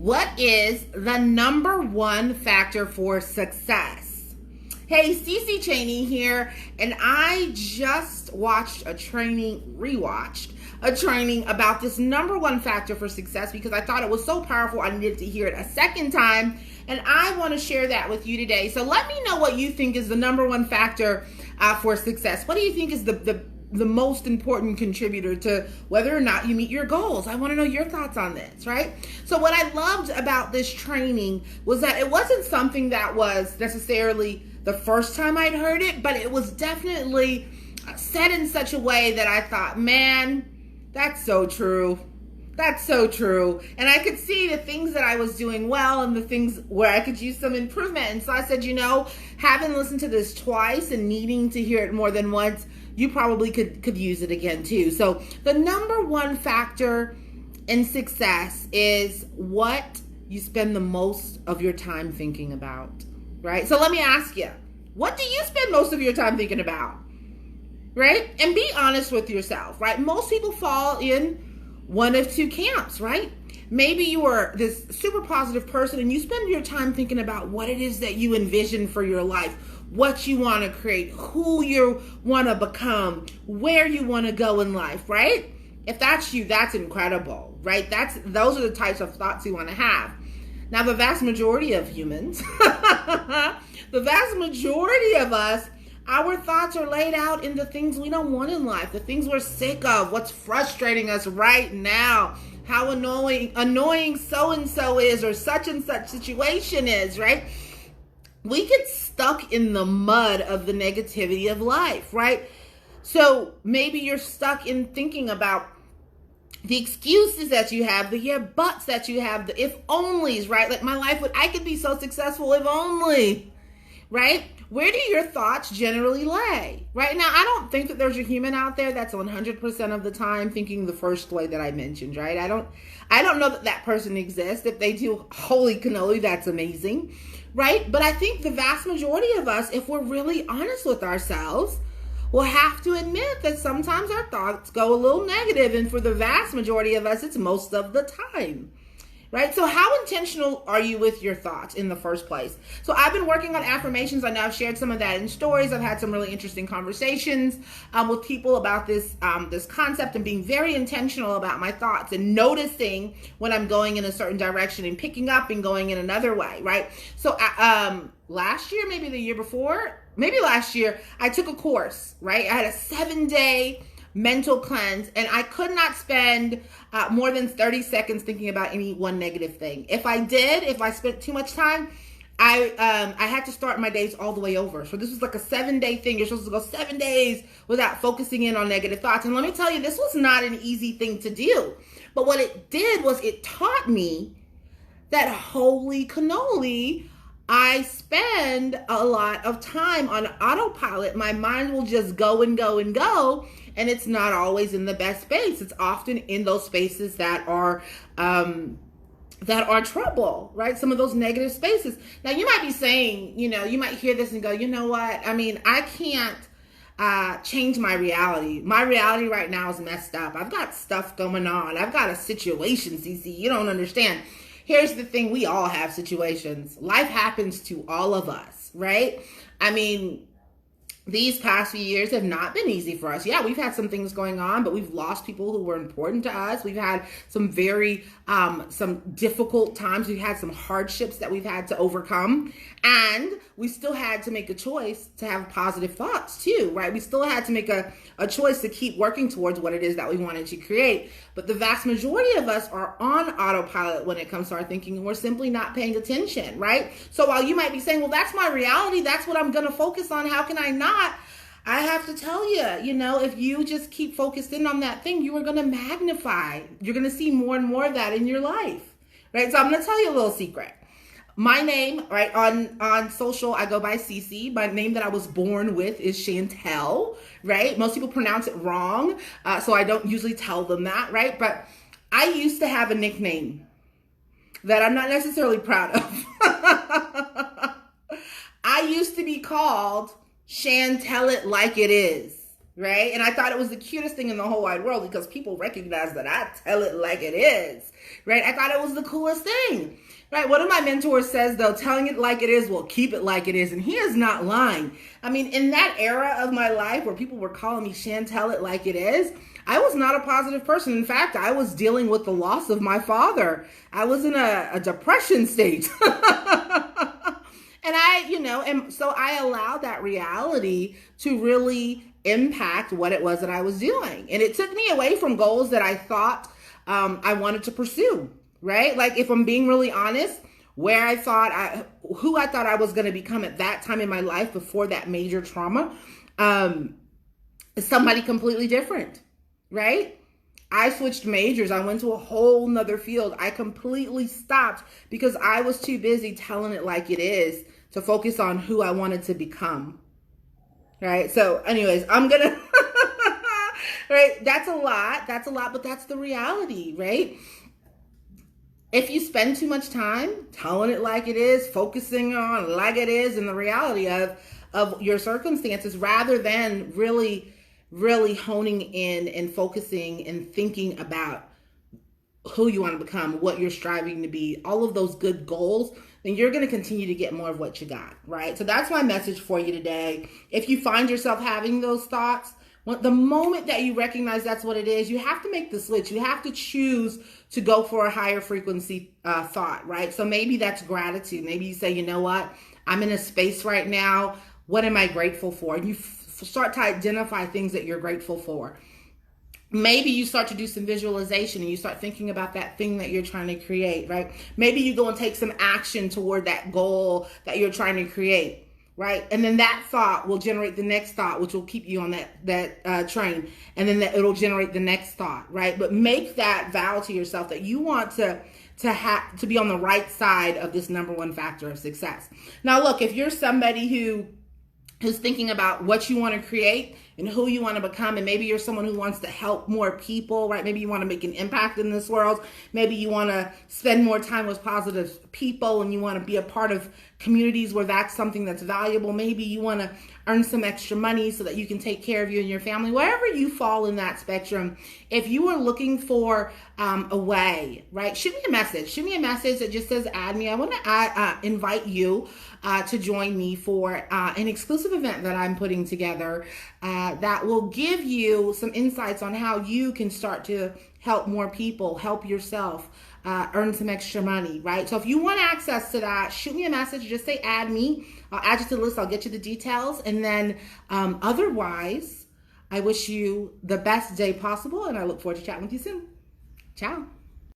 What is the number one factor for success? Hey, Cece Chaney here, and I just rewatched a training about this number one factor for success because I thought it was so powerful I needed to hear it a second time, and I want to share that with you today. So let me know what you think is the number one factor for success. What do you think is the most important contributor to whether or not you meet your goals? I want to know your thoughts on this, right? So what I loved about this training was that it wasn't something that was necessarily the first time I'd heard it, but it was definitely said in such a way that I thought, man, that's so true. That's so true. And I could see the things that I was doing well and the things where I could use some improvement. And so I said, having listened to this twice and needing to hear it more than once, you probably could use it again too. So the number one factor in success is what you spend the most of your time thinking about, right? So let me ask you, what do you spend most of your time thinking about, right? And be honest with yourself, right? Most people fall in one of two camps, right? Maybe you are this super positive person and you spend your time thinking about what it is that you envision for your life, what you want to create, who you want to become, where you want to go in life, right? If that's you, that's incredible, right? Those are the types of thoughts you want to have. Now, the vast majority of humans, the vast majority of us, our thoughts are laid out in the things we don't want in life, the things we're sick of, what's frustrating us right now, how annoying so-and-so is or such and such situation is, right? We get stuck in the mud of the negativity of life, right? So maybe you're stuck in thinking about the excuses that you have, the yeah buts that you have, the if onlys, right? Like I could be so successful if only, right? Where do your thoughts generally lay? Right now, I don't think that there's a human out there that's 100% of the time thinking the first way that I mentioned, right? I don't know that person exists. If they do, holy cannoli, that's amazing, right? But I think the vast majority of us, if we're really honest with ourselves, will have to admit that sometimes our thoughts go a little negative, and for the vast majority of us, it's most of the time. Right? So how intentional are you with your thoughts in the first place? So I've been working on affirmations. I know I've shared some of that in stories. I've had some really interesting conversations with people about this concept and being very intentional about my thoughts and noticing when I'm going in a certain direction and picking up and going in another way, right? So last year, maybe the year before, maybe last year, I took a course, right? I had a 7-day mental cleanse, and I could not spend more than 30 seconds thinking about any one negative thing. If I spent too much time, I had to start my days all the way over. So this was like a 7-day thing. You're supposed to go 7 days without focusing in on negative thoughts. And let me tell you, this was not an easy thing to do. But what it did was it taught me that holy cannoli, I spend a lot of time on autopilot. My mind will just go and go and go. And it's not always in the best space. It's often in those spaces that are trouble, right? Some of those negative spaces. Now, you might be saying, you might hear this and go, you know what? I mean, I can't change my reality. My reality right now is messed up. I've got stuff going on. I've got a situation, Cece. You don't understand. Here's the thing. We all have situations. Life happens to all of us, right? I mean, these past few years have not been easy for us. Yeah, we've had some things going on, but we've lost people who were important to us. We've had some some difficult times. We've had some hardships that we've had to overcome. And we still had to make a choice to have positive thoughts too, right? We still had to make a choice to keep working towards what it is that we wanted to create. But the vast majority of us are on autopilot when it comes to our thinking, and we're simply not paying attention, right? So while you might be saying, well, that's my reality, that's what I'm going to focus on, how can I not? I have to tell you, if you just keep focused in on that thing, you are going to magnify. You're going to see more and more of that in your life, right? So I'm going to tell you a little secret. My name, right, on social, I go by Cece. My name that I was born with is Chantel, right? Most people pronounce it wrong, so I don't usually tell them that, right? But I used to have a nickname that I'm not necessarily proud of. I used to be called Chantel It Like It Is. right? And I thought it was the cutest thing in the whole wide world because people recognize that I tell it like it is, right? I thought it was the coolest thing, right? One of my mentors says, though, telling it like it is will keep it like it is. And he is not lying. I mean, in that era of my life where people were calling me Shan, tell it like it is, I was not a positive person. In fact, I was dealing with the loss of my father. I was in a depression state. And and so I allowed that reality to really impact what it was that I was doing. And it took me away from goals that I thought I wanted to pursue, right? Like, if I'm being really honest, who I thought I was going to become at that time in my life before that major trauma, is somebody completely different, right? I switched majors. I went to a whole nother field. I completely stopped because I was too busy telling it like it is to focus on who I wanted to become. Right? So anyways, I'm going to, right? That's a lot, but that's the reality, right? If you spend too much time telling it like it is, focusing on like it is, and the reality of your circumstances, rather than really honing in and focusing and thinking about who you want to become, what you're striving to be, all of those good goals, then you're going to continue to get more of what you got, right? So that's my message for you today. If you find yourself having those thoughts, the moment that you recognize that's what it is, you have to make the switch. You have to choose to go for a higher frequency thought, right? So maybe that's gratitude. Maybe you say, you know what? I'm in a space right now. What am I grateful for? And you start to identify things that you're grateful for. Maybe you start to do some visualization and you start thinking about that thing that you're trying to create, right? Maybe you go and take some action toward that goal that you're trying to create, right? And then that thought will generate the next thought, which will keep you on that train. And then it'll generate the next thought, right? But make that vow to yourself that you want to be on the right side of this number one factor of success. Now, look, if you're somebody who's thinking about what you want to create and who you want to become, and maybe you're someone who wants to help more people, right? Maybe you want to make an impact in this world. Maybe you want to spend more time with positive people and you want to be a part of communities where that's something that's valuable. Maybe you want to earn some extra money so that you can take care of you and your family. Wherever you fall in that spectrum, if you are looking for a way, right, shoot me a message. Shoot me a message that just says add me. I want to invite you to join me for an exclusive event that I'm putting together that will give you some insights on how you can start to help more people, help yourself, earn some extra money, right? So if you want access to that, shoot me a message. Just say add me. I'll add you to the list. I'll get you the details. And then otherwise, I wish you the best day possible, and I look forward to chatting with you soon. Ciao.